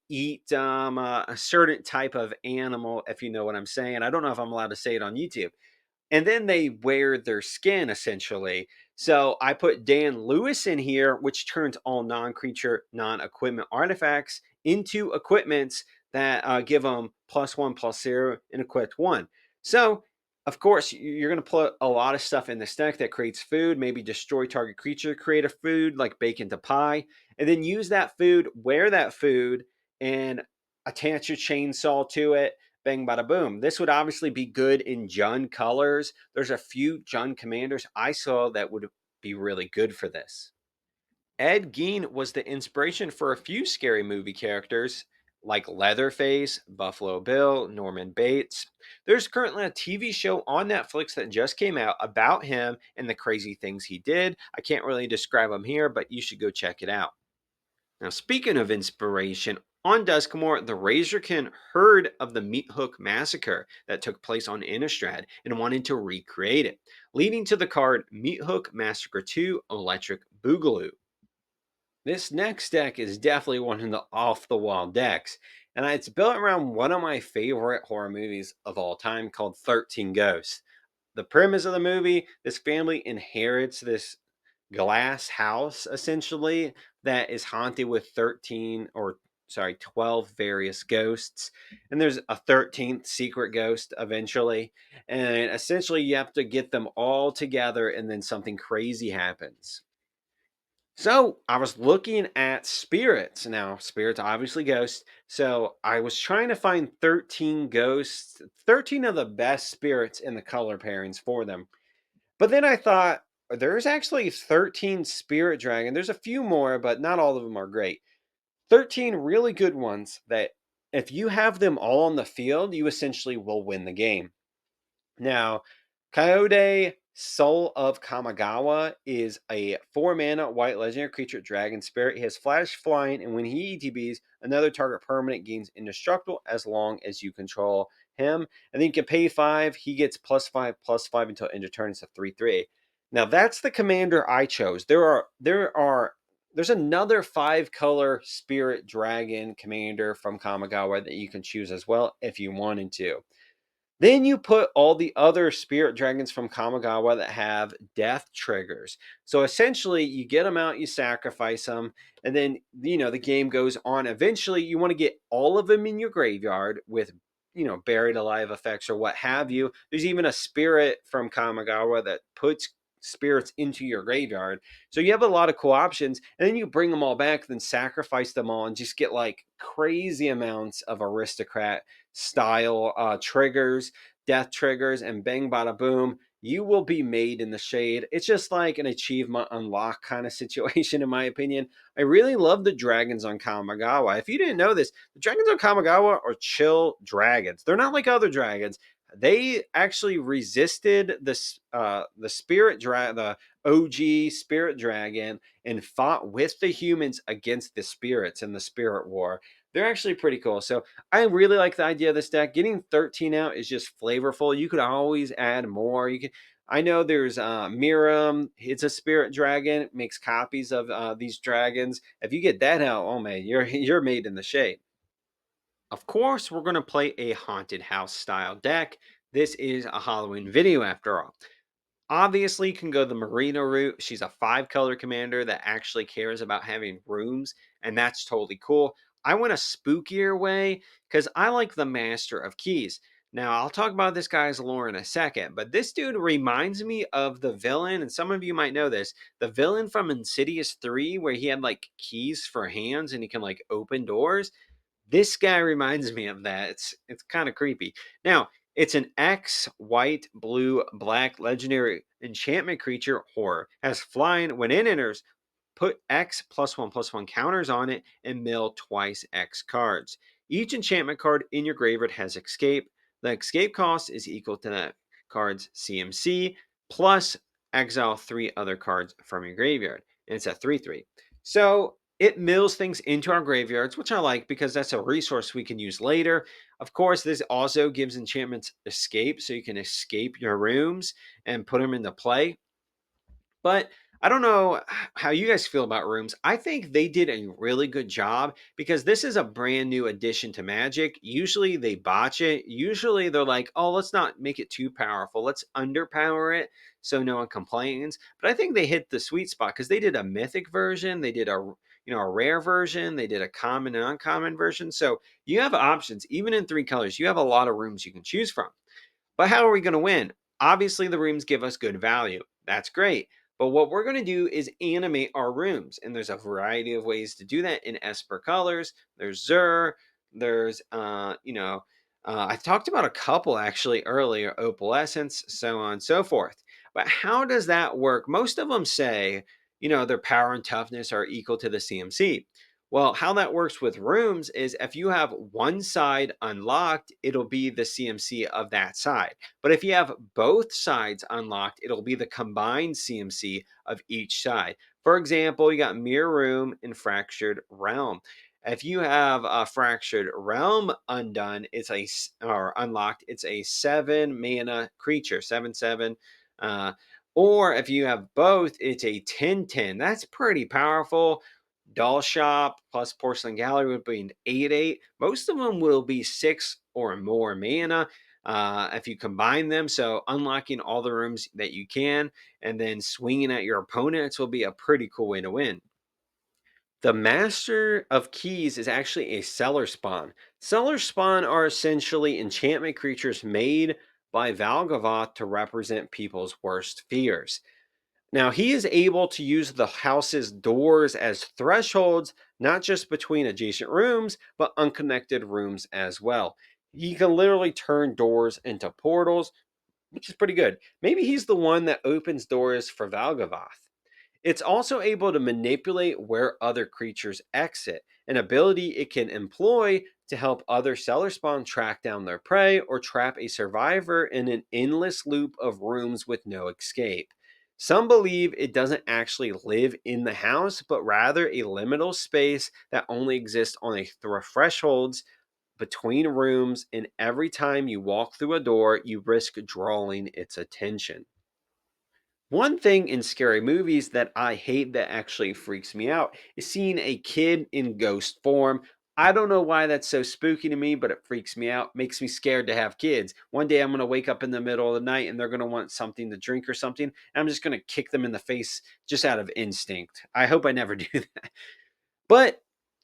eat a certain type of animal, if you know what I'm saying. I don't know if I'm allowed to say it on YouTube, and then they wear their skin essentially. So I put Dan Lewis in here, which turns all non-creature, non-equipment artifacts into equipments that give them +1, +0, and equipped 1. So of course you're going to put a lot of stuff in this deck that creates food. Maybe destroy target creature, create a food like bacon to pie, and then use that food, wear that food, and attach your chainsaw to it. Bang, bada, boom. This would obviously be good in Jund colors. There's a few Jund commanders I saw that would be really good for this. Ed Gein was the inspiration for a few scary movie characters like Leatherface, Buffalo Bill, Norman Bates. There's currently a TV show on Netflix that just came out about him and the crazy things he did. I can't really describe them here, but you should go check it out. Now, speaking of inspiration, on Duskmourn, the Razorkin heard of the Meat Hook Massacre that took place on Innastrad and wanted to recreate it, leading to the card Meat Hook Massacre 2 Electric Boogaloo. This next deck is definitely one of the off the wall decks, and it's built around one of my favorite horror movies of all time called 13 Ghosts. The premise of the movie, this family inherits this glass house essentially that is haunted with 13 or sorry 12 various ghosts, and there's a 13th secret ghost eventually, and essentially you have to get them all together and then something crazy happens. So I was looking at spirits. Now, spirits obviously ghosts. So I was trying to find 13 ghosts, 13 of the best spirits in the color pairings for them. But then I thought there's actually 13 spirit dragon. There's a few more, but not all of them are great. 13 really good ones that if you have them all on the field, you essentially will win the game. Now, Coyote Soul of Kamigawa is a 4 mana white legendary creature dragon spirit. He has flash flying, and when he ETBs, another target permanent gains indestructible as long as you control him. And then you can pay 5. He gets +5/+5 until end of turn. It's a 3/3. Now that's the commander I chose. There's another 5 color spirit dragon commander from Kamigawa that you can choose as well if you wanted to. Then you put all the other spirit dragons from Kamigawa that have death triggers. So essentially, you get them out, you sacrifice them, and then the game goes on. Eventually, you want to get all of them in your graveyard with buried alive effects or what have you. There's even a spirit from Kamigawa that puts spirits into your graveyard. So you have a lot of cool options, and then you bring them all back, then sacrifice them all, and just get like crazy amounts of aristocrat style triggers, death triggers, and bang bada boom, you will be made in the shade. It's just like an achievement unlock kind of situation, in my opinion. I really love the dragons on Kamigawa. If you didn't know this, the dragons on Kamigawa are chill dragons. They're not like other dragons. They actually resisted the the OG spirit dragon, and fought with the humans against the spirits in the spirit war. They're actually pretty cool. So I really like the idea of this deck. Getting 13 out is just flavorful. You could always add more. I know there's Miram. It's a spirit dragon. It makes copies of these dragons. If you get that out, oh man, you're made in the shade. Of course, we're going to play a haunted house style deck. This is a Halloween video after all. Obviously, you can go the Marina route. She's a 5-color commander that actually cares about having rooms, and that's totally cool. I went a spookier way because I like the Master of Keys. Now, I'll talk about this guy's lore in a second, but this dude reminds me of the villain, and some of you might know this, the villain from Insidious 3, where he had like keys for hands and he can like open doors. This guy reminds me of that. It's kind of creepy. Now, it's an X white, blue, black legendary enchantment creature horror. Has flying when it enters. Put X +1/+1 counters on it and mill twice X cards. Each enchantment card in your graveyard has escape. The escape cost is equal to that card's CMC plus exile 3 other cards from your graveyard. And it's a 3/3. So it mills things into our graveyards, which I like because that's a resource we can use later. Of course, this also gives enchantments escape, so you can escape your rooms and put them into play. But I don't know how you guys feel about rooms. I think they did a really good job because this is a brand new addition to Magic. Usually they botch it. Usually they're like, oh, let's not make it too powerful. Let's underpower it so no one complains. But I think they hit the sweet spot because they did a mythic version, they did a rare version, they did a common and uncommon version. So you have options, even in 3 colors. You have a lot of rooms you can choose from. But how are we going to win? Obviously, the rooms give us good value. That's great. But what we're going to do is animate our rooms. And there's a variety of ways to do that in Esper colors. There's Zur. There's, I talked about a couple actually earlier, Opalescence, so on and so forth. But how does that work? Most of them say, their power and toughness are equal to the CMC. Well, how that works with rooms is if you have one side unlocked, it'll be the CMC of that side. But if you have both sides unlocked, it'll be the combined CMC of each side. For example, you got Mirror Room and Fractured Realm. If you have a Fractured Realm undone, or unlocked, it's a 7 mana creature, 7/7. Uh, or if you have both, it's a 10/10. That's pretty powerful. Doll Shop plus Porcelain Gallery would be an 8/8. Most of them will be 6 or more mana if you combine them. So unlocking all the rooms that you can and then swinging at your opponents will be a pretty cool way to win. The Master of Keys is actually a seller spawn. Seller spawn are essentially enchantment creatures made by Valgovoth to represent people's worst fears. Now, he is able to use the house's doors as thresholds, not just between adjacent rooms, but unconnected rooms as well. He can literally turn doors into portals, which is pretty good. Maybe he's the one that opens doors for Valgovoth. It's also able to manipulate where other creatures exit, an ability it can employ to help other seller spawn track down their prey or trap a survivor in an endless loop of rooms with no escape. Some believe it doesn't actually live in the house, but rather a liminal space that only exists on a thresholds between rooms, and every time you walk through a door, you risk drawing its attention. One thing in scary movies that I hate that actually freaks me out is seeing a kid in ghost form. I don't know why that's so spooky to me, but it freaks me out, makes me scared to have kids. One day I'm going to wake up in the middle of the night and they're going to want something to drink or something, and I'm just going to kick them in the face just out of instinct. I hope I never do that. But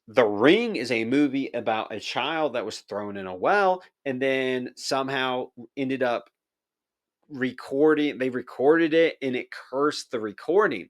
The Ring is a movie about a child that was thrown in a well and then somehow ended up they recorded it and it cursed the recording.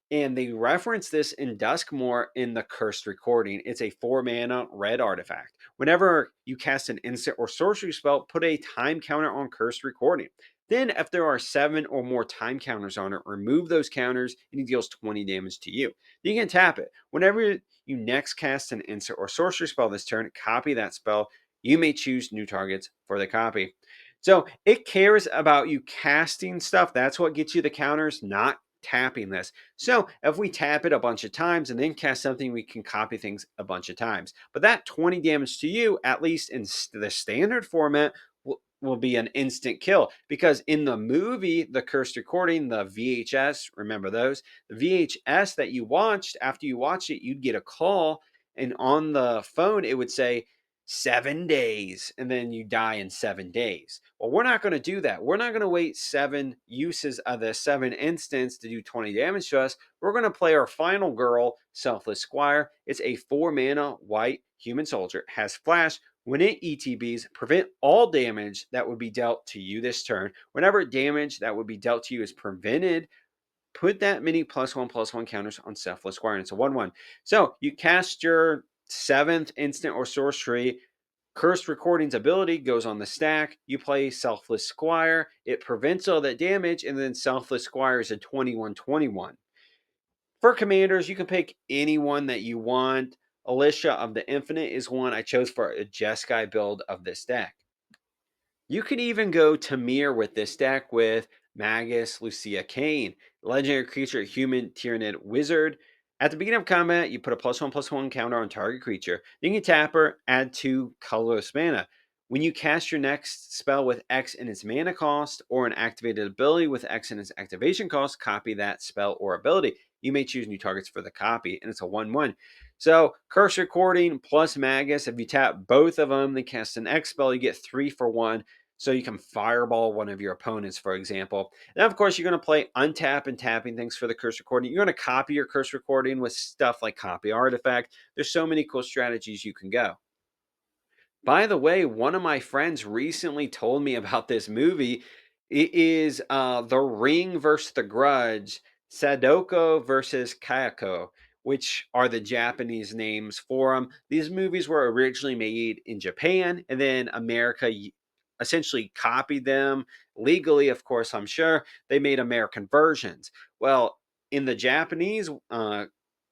And they reference this in Duskmourn in the cursed recording. It's a 4 mana red artifact. Whenever you cast an instant or sorcery spell, put a time counter on cursed recording. Then, if there are 7 or more time counters on it, remove those counters and it deals 20 damage to you. You can tap it. Whenever you next cast an instant or sorcery spell this turn, copy that spell. You may choose new targets for the copy. So it cares about you casting stuff. That's what gets you the counters, not tapping this. So if we tap it a bunch of times and then cast something, we can copy things a bunch of times. But that 20 damage to you, at least in the standard format, will be an instant kill. Because in the movie, the cursed recording, the VHS, remember those? The VHS that you watched, after you watched it, you'd get a call. And on the phone, it would say, 7 days, and then you die in 7 days. Well, we're not going to do that. We're not going to wait 7 uses of the 7 instants to do 20 damage to us. We're going to play our final girl, Selfless Squire. It's a 4 mana white human soldier, has flash. When it ETBs, prevent all damage that would be dealt to you this turn. Whenever damage that would be dealt to you is prevented, put that many +1/+1 counters on Selfless Squire. And it's a 1/1. So you cast your 7th instant or sorcery. Cursed Recording's ability goes on the stack. You play Selfless Squire. It prevents all that damage, and then Selfless Squire is a 21/21. For commanders, you can pick anyone that you want. Alicia of the Infinite is one I chose for a Jeskai build of this deck. You could even go Tamir with this deck with Magus, Lucia Kane, legendary creature, human, Tyrannid, wizard. At the beginning of combat, you put a +1/+1 counter on target creature. Then you tap her, add 2 colorless mana. When you cast your next spell with X in its mana cost, or an activated ability with X in its activation cost, copy that spell or ability. You may choose new targets for the copy, and it's a 1/1. So, Curse Recording plus Magus, if you tap both of them, then cast an X spell, you get 3 for 1. So you can fireball one of your opponents, for example. And of course, you're going to play untap and tapping things for the curse recording. You're going to copy your curse recording with stuff like copy artifact. There's so many cool strategies you can go. By the way, one of my friends recently told me about this movie. It is The Ring versus The Grudge, Sadoko versus Kayako, which are the Japanese names for them. These movies were originally made in Japan, and then America essentially copied them legally, of course, I'm sure. They made American versions. Well, in the Japanese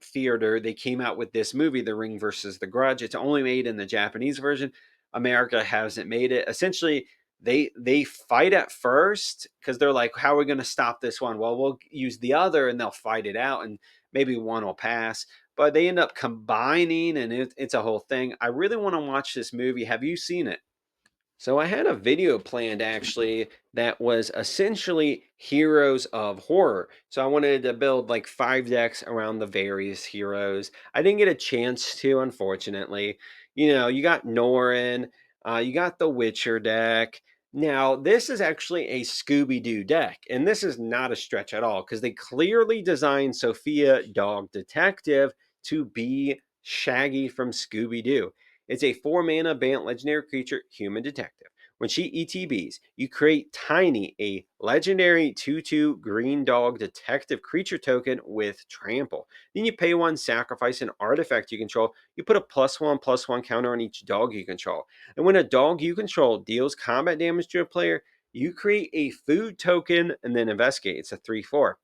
theater, they came out with this movie, The Ring versus The Grudge. It's only made in the Japanese version. America hasn't made it. Essentially, they fight at first because they're like, how are we going to stop this one? Well, we'll use the other, and they'll fight it out, and maybe one will pass. But they end up combining, and it's a whole thing. I really want to watch this movie. Have you seen it? So I had a video planned actually that was essentially heroes of horror. So I wanted to build like 5 decks around the various heroes. I didn't get a chance to, unfortunately. You got Norin, you got the Witcher deck. Now, this is actually a Scooby-Doo deck, and this is not a stretch at all because they clearly designed Sophia Dog Detective to be Shaggy from Scooby-Doo. It's a 4 mana Bant legendary creature, human detective. When she ETBs, you create Tiny, a legendary 2/2 green dog detective creature token with trample. Then you pay 1, sacrifice an artifact you control. You put a +1/+1 counter on each dog you control. And when a dog you control deals combat damage to a player, you create a food token and then investigate. It's a 3/4.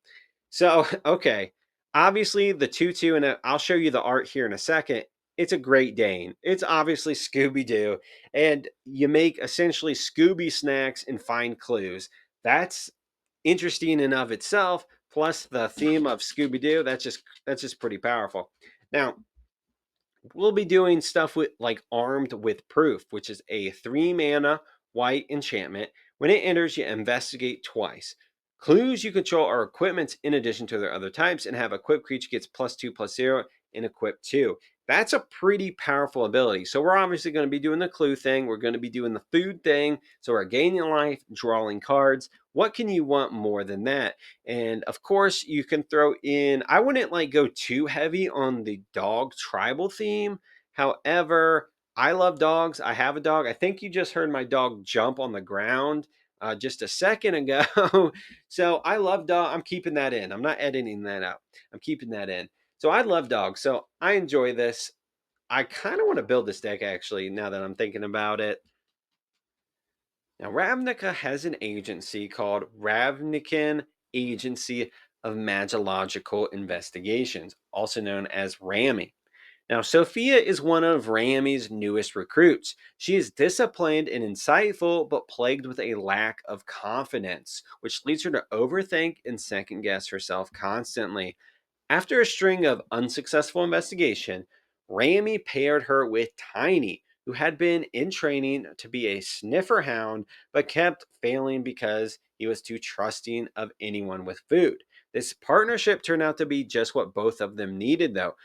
So, okay. Obviously, the 2/2, and I'll show you the art here in a second. It's a Great Dane. It's obviously Scooby Doo. And you make essentially Scooby snacks and find clues. That's interesting in of itself. Plus the theme of Scooby Doo. That's just pretty powerful. Now, we'll be doing stuff with like Armed with Proof, which is a 3 mana white enchantment. When it enters, you investigate twice. Clues you control are equipments in addition to their other types, and have equipped creature gets +2/+0 and equip 2. That's a pretty powerful ability. So we're obviously going to be doing the clue thing. We're going to be doing the food thing. So we're gaining life, drawing cards. What can you want more than that? And of course, you can throw in, I wouldn't like go too heavy on the dog tribal theme. However, I love dogs. I have a dog. I think you just heard my dog jump on the ground just a second ago. So I love dog. I'm keeping that in. I'm not editing that out. I'm keeping that in. So I love dogs. So I enjoy this. I kind of want to build this deck actually, now that I'm thinking about it. Now, Ravnica has an agency called Ravnican Agency of Magiological Investigations, also known as RAMI. Now, Sophia is one of Rami's newest recruits. She is disciplined and insightful, but plagued with a lack of confidence, which leads her to overthink and second guess herself constantly. After a string of unsuccessful investigation, Rami paired her with Tiny, who had been in training to be a sniffer hound, but kept failing because he was too trusting of anyone with food. This partnership turned out to be just what both of them needed, though.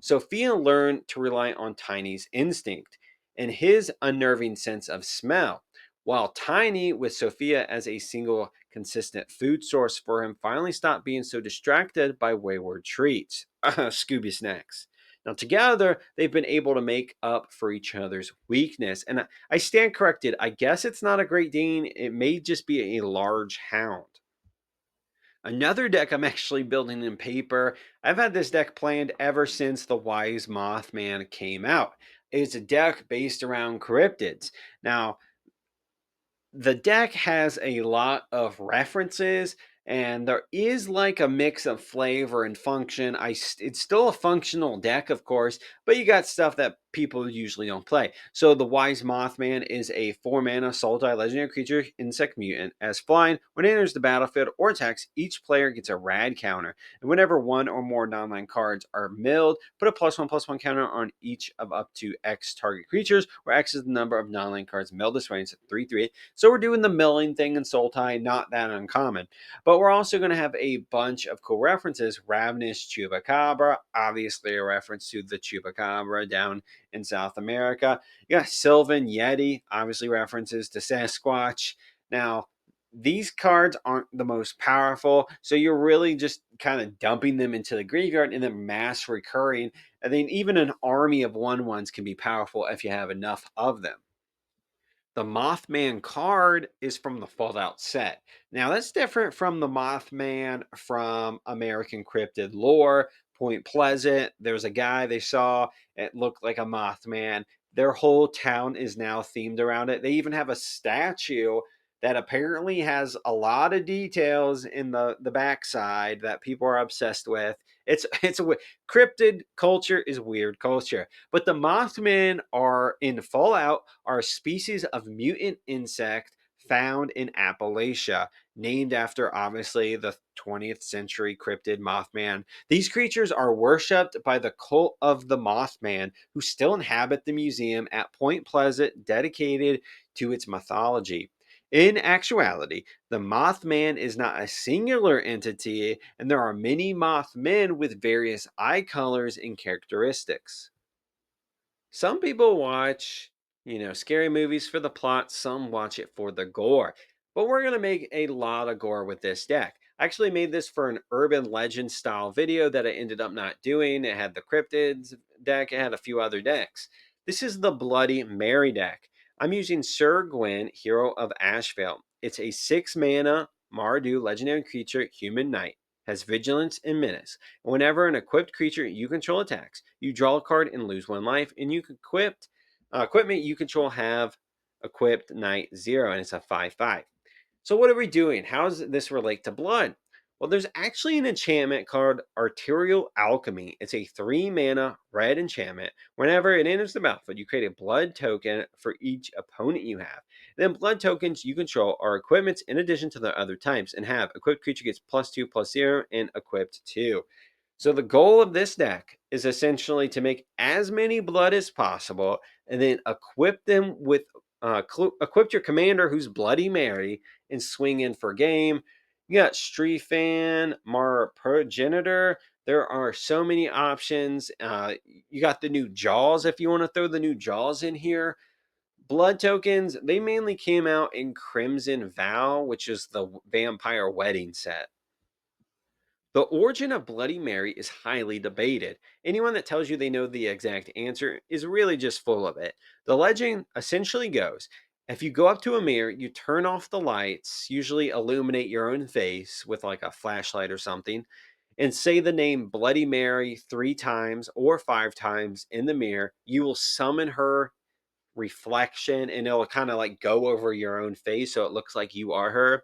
Sophia learned to rely on Tiny's instinct. and his unnerving sense of smell, while Tiny, with Sophia as a single consistent food source for him, finally stopped being so distracted by wayward treats, Scooby snacks. Now, together, they've been able to make up for each other's weakness. And I stand corrected. I guess it's not a Great Dane. It may just be a large hound. Another deck I'm actually building in paper. I've had this deck planned ever since the Wise Mothman came out. It's a deck based around cryptids. Now, the deck has a lot of references and there is like a mix of flavor and function. It's still a functional deck, of course, but you got stuff that people usually don't play. So the Wise Mothman is a 4 mana Sultai legendary creature, insect mutant. As flying, when it enters the battlefield or attacks, each player gets a rad counter. And whenever one or more non-land cards are milled, put a +1/+1 counter on each of up to X target creatures, where X is the number of non-land cards milled this way. It's 3/3. So we're doing the milling thing in Sultai, not that uncommon. But we're also going to have a bunch of cool references. Ravenous Chupacabra, obviously a reference to the Chupacabra down in South America. You got Sylvan Yeti, obviously references to Sasquatch. Now, these cards aren't the most powerful, so you're really just kind of dumping them into the graveyard and then mass recurring. And then even an army of 1/1s can be powerful if you have enough of them. The Mothman card is from the Fallout set. Now, that's different from the Mothman from American Cryptid lore. Point Pleasant, there's a guy they saw, it looked like a Mothman. Their whole town is now themed around it. They even have a statue that apparently has a lot of details in the backside that people are obsessed with. It's a cryptid culture is weird culture, but the Mothmen are in Fallout are a species of mutant insect found in Appalachia, named after obviously the 20th century cryptid Mothman. These creatures are worshipped by the cult of the Mothman, who still inhabit the museum at Point Pleasant, dedicated to its mythology. In actuality, the Mothman is not a singular entity, and there are many Mothmen with various eye colors and characteristics. Some people watch, scary movies for the plot, some watch it for the gore. But we're going to make a lot of gore with this deck. I actually made this for an urban legend style video that I ended up not doing. It had the Cryptids deck, it had a few other decks. This is the Bloody Mary deck. I'm using Sir Gwyn, Hero of Ashvale. It's a 6 mana Mardu legendary creature, human knight. Has vigilance and menace. Whenever an equipped creature you control attacks, you draw a card and lose 1 life, and you can equipment you control have equipped Knight 0, and it's a 5/5. So what are we doing? How does this relate to blood? Well, there's actually an enchantment called Arterial Alchemy. It's a 3 mana red enchantment. Whenever it enters the battlefield, you create a blood token for each opponent you have. Then blood tokens you control are equipments in addition to the other types and have equipped creature gets +2/+0 and equipped 2. So the goal of this deck is essentially to make as many blood as possible and then equip them with equip your commander who's Bloody Mary and swing in for game. You got Streefan, Mar Progenitor. There are so many options. You got the new Jaws if you want to throw the new Jaws in here. Blood tokens, they mainly came out in Crimson Vow, which is the vampire wedding set. The origin of Bloody Mary is highly debated. Anyone that tells you they know the exact answer is really just full of it. The legend essentially goes, if you go up to a mirror, you turn off the lights, usually illuminate your own face with like a flashlight or something, and say the name Bloody Mary 3 times or 5 times in the mirror, you will summon her reflection and it'll kind of like go over your own face so it looks like you are her.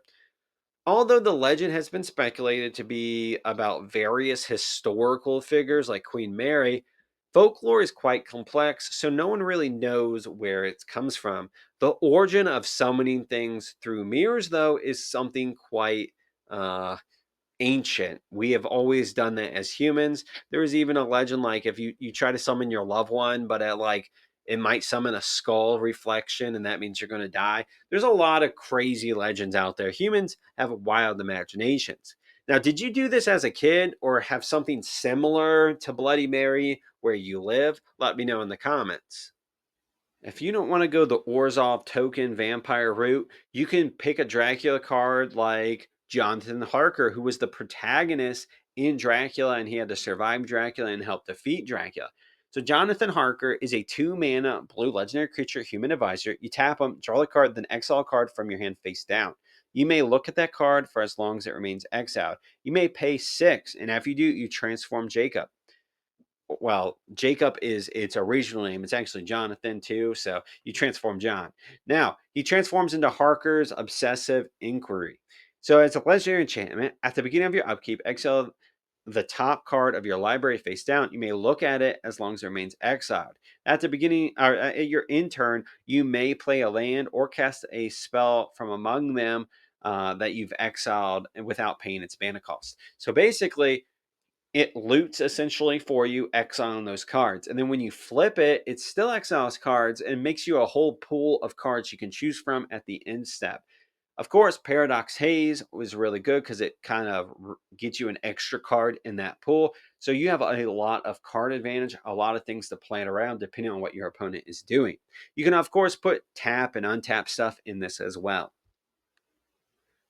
Although the legend has been speculated to be about various historical figures like Queen Mary, folklore is quite complex, so no one really knows where it comes from. The origin of summoning things through mirrors, though, is something quite ancient. We have always done that as humans. There is even a legend like if you try to summon your loved one, but at like it might summon a skull reflection, and that means you're going to die. There's a lot of crazy legends out there. Humans have wild imaginations. Now, did you do this as a kid or have something similar to Bloody Mary where you live? Let me know in the comments. If you don't want to go the Orzhov token vampire route, you can pick a Dracula card like Jonathan Harker, who was the protagonist in Dracula, and he had to survive Dracula and help defeat Dracula. So Jonathan Harker is a 2 mana blue legendary creature, human advisor. You tap him, draw the card, then exile a card from your hand face down. You may look at that card for as long as it remains exiled. You may pay 6, and after you do, you transform Jacob. Well, Jacob is its original name. It's actually Jonathan too. So you transform John. Now he transforms into Harker's Obsessive Inquiry. So it's a legendary enchantment. At the beginning of your upkeep, exile the top card of your library face down. You may look at it as long as it remains exiled. At the beginning, or at your in turn, you may play a land or cast a spell from among them that you've exiled without paying its mana cost. So basically, it loots essentially for you, exiling those cards. And then when you flip it, it still exiles cards and makes you a whole pool of cards you can choose from at the end step. Of course, Paradox Haze was really good because it kind of gets you an extra card in that pool. So you have a lot of card advantage, a lot of things to plan around depending on what your opponent is doing. You can, of course, put tap and untap stuff in this as well.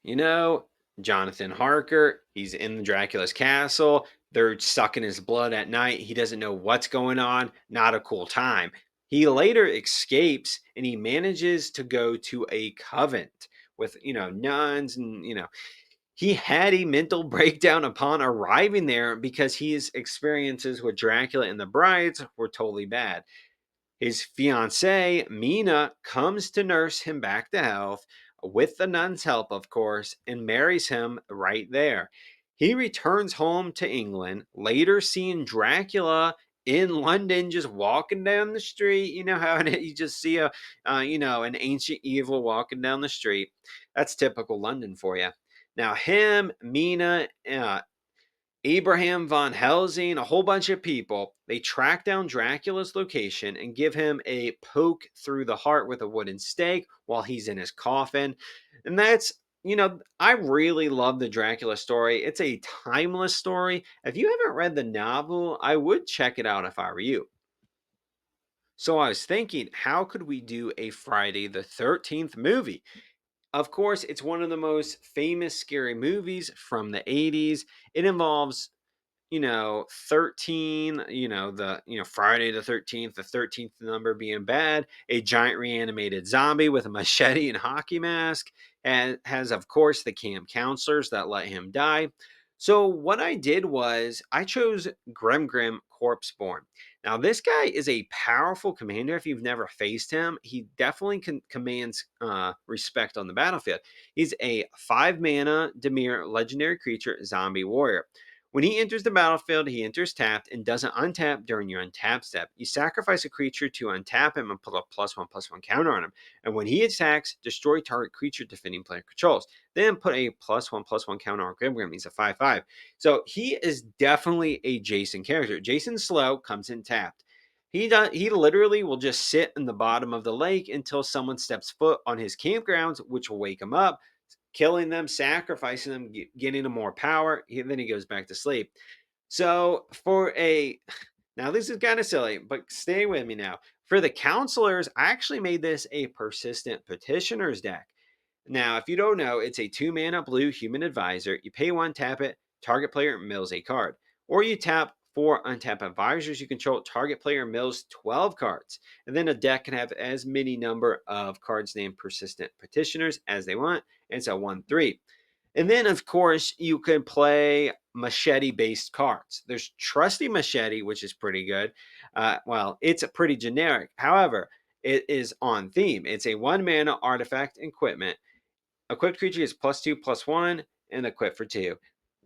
You know, Jonathan Harker, he's in Dracula's castle. They're sucking his blood at night. He doesn't know what's going on. Not a cool time. He later escapes and he manages to go to a convent with, nuns and, he had a mental breakdown upon arriving there because his experiences with Dracula and the brides were totally bad. His fiancee, Mina, comes to nurse him back to health with the nun's help, of course, and marries him right there. He returns home to England, later seeing Dracula in London just walking down the street. You know how you just see an ancient evil walking down the street. That's typical London for you. Now, him, Mina, Abraham von Helsing, a whole bunch of people, they track down Dracula's location and give him a poke through the heart with a wooden stake while he's in his coffin. And I really love the Dracula story. It's a timeless story. If you haven't read the novel, I would check it out if I were you. So I was thinking, how could we do a Friday the 13th movie? Of course, it's one of the most famous scary movies from the 80s. It involves 13, Friday the 13th, the 13th number being bad, a giant reanimated zombie with a machete and hockey mask, and has, of course, the camp counselors that let him die. So, what I did was I chose Grim Corpseborn. Now, this guy is a powerful commander. If you've never faced him, he definitely commands respect on the battlefield. He's a 5 mana Demir legendary creature, zombie warrior. When he enters the battlefield, he enters tapped and doesn't untap during your untap step. You sacrifice a creature to untap him and put a +1/+1 counter on him. And when he attacks, destroy target creature defending player controls. Then put a +1/+1 counter on Grim. He's a 5/5. So he is definitely a Jason character. Jason Slow comes in tapped. He literally will just sit in the bottom of the lake until someone steps foot on his campgrounds, which will wake him up, killing them, sacrificing them, getting them more power. Then he goes back to sleep. So now this is kind of silly, but stay with me now. For the counselors, I actually made this a persistent petitioners deck. Now, if you don't know, it's a 2 mana blue human advisor. You pay 1, tap it, target player mills a card. Or you tap 4 untap advisors you control, target player mills 12 cards. And then a deck can have as many number of cards named persistent petitioners as they want. And it's a 1/3. And then, of course, you can play machete based cards. There's Trusty Machete, which is pretty good. It's a pretty generic. However, it is on theme. It's a 1 mana artifact equipment. Equipped creature is +2/+1 and equipped for 2.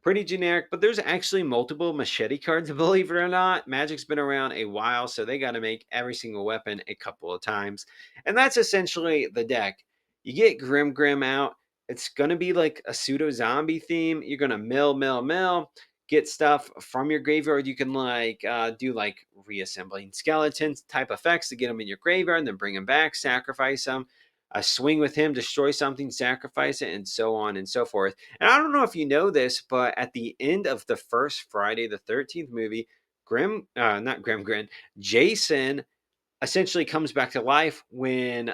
Pretty generic, but there's actually multiple machete cards, believe it or not. Magic's been around a while, so they got to make every single weapon a couple of times. And that's essentially the deck. You get Grim out. It's going to be like a pseudo zombie theme. You're going to mill, get stuff from your graveyard. You can do like reassembling skeletons type effects to get them in your graveyard and then bring them back, sacrifice them, swing with him, destroy something, sacrifice it, and so on and so forth. And I don't know if you know this, but at the end of the first Friday the 13th movie, not Grim, Jason essentially comes back to life when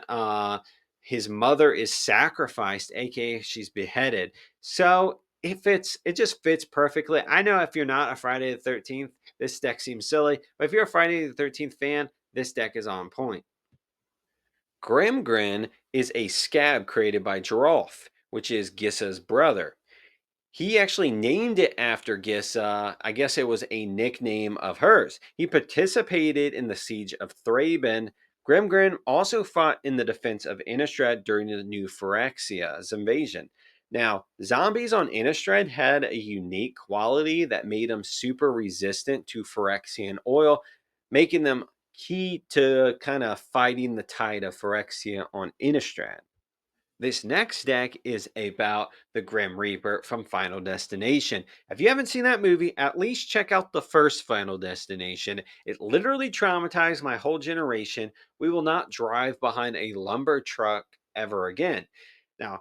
his mother is sacrificed, aka she's beheaded. So it just fits perfectly. I know if you're not a Friday the 13th, this deck seems silly, but if you're a Friday the 13th fan, this deck is on point. Grimgrin is a scab created by Geralf, which is Gissa's brother. He actually named it after Gissa. I guess it was a nickname of hers. He participated in the siege of Thraben. Grimgrin also fought in the defense of Innastrad during the new Phyrexia's invasion. Now, zombies on Innistrad had a unique quality that made them super resistant to Phyrexian oil, making them key to kind of fighting the tide of Phyrexia on Innistrad. This next deck is about the Grim Reaper from Final Destination. If you haven't seen that movie, at least check out the first Final Destination. It literally traumatized my whole generation. We will not drive behind a lumber truck ever again. Now,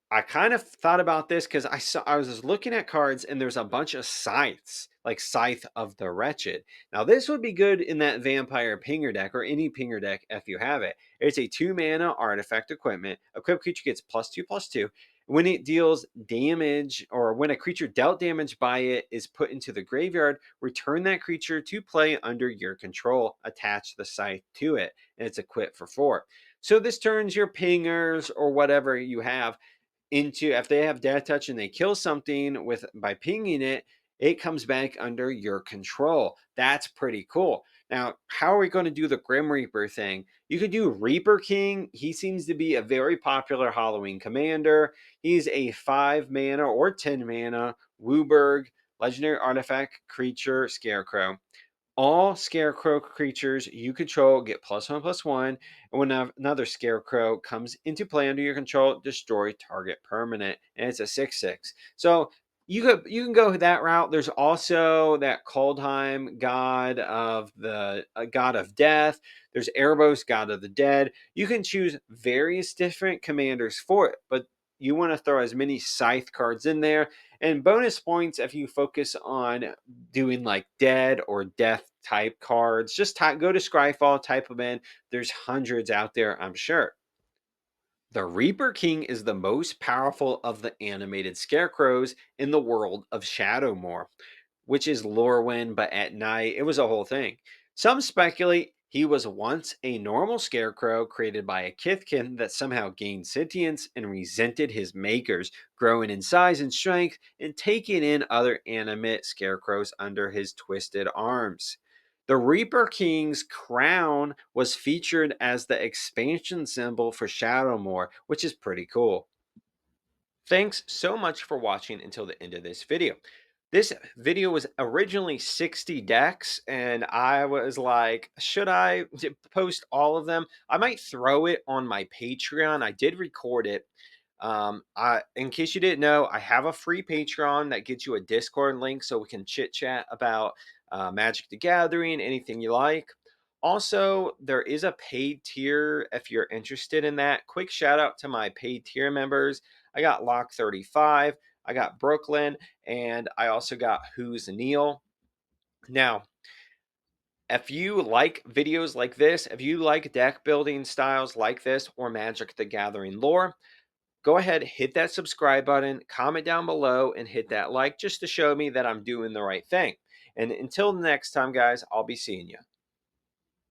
I kind of thought about this because I was just looking at cards and there's a bunch of scythes, like Scythe of the Wretched. Now, this would be good in that vampire pinger deck or any pinger deck if you have it. It's a 2 mana artifact equipment. Equipped creature gets +2/+2. When it deals damage, or when a creature dealt damage by it is put into the graveyard, return that creature to play under your control. Attach the scythe to it, and it's equipped for 4. So this turns your pingers or whatever you have into, if they have death touch and they kill something with by pinging it, it comes back under your control. That's pretty cool. Now, how are we going to do the Grim Reaper thing? You could do Reaper King. He seems to be a very popular Halloween commander. He's a 5 mana or 10 mana Wooburg legendary artifact creature scarecrow. All scarecrow creatures you control get +1/+1, and when another scarecrow comes into play under your control, destroy target permanent. And it's a 6/6. So you can go that route. There's also that Kaldheim, god of death. There's Erebos, god of the dead. You can choose various different commanders for it, but you want to throw as many scythe cards in there. And bonus points if you focus on doing like dead or death type cards. Just go to Scryfall, type them in. There's hundreds out there, I'm sure. The Reaper King is the most powerful of the animated scarecrows in the world of Shadowmoor, which is Lorwyn, but at night. It was a whole thing. Some speculate he was once a normal scarecrow created by a Kithkin that somehow gained sentience and resented his makers, growing in size and strength and taking in other animate scarecrows under his twisted arms. The Reaper King's crown was featured as the expansion symbol for Shadowmoor, which is pretty cool. Thanks so much for watching until the end of this video. This video was originally 60 decks, and I was like, should I post all of them? I might throw it on my Patreon. I did record it. In case you didn't know, I have a free Patreon that gets you a Discord link so we can chit chat about Magic the Gathering, anything you like. Also, there is a paid tier if you're interested in that. Quick shout out to my paid tier members. I got Lock 35, I got Brooklyn, and I also got Who's Neil. Now, if you like videos like this, if you like deck building styles like this or Magic the Gathering lore, go ahead, hit that subscribe button, comment down below, and hit that like just to show me that I'm doing the right thing. And until next time, guys, I'll be seeing you.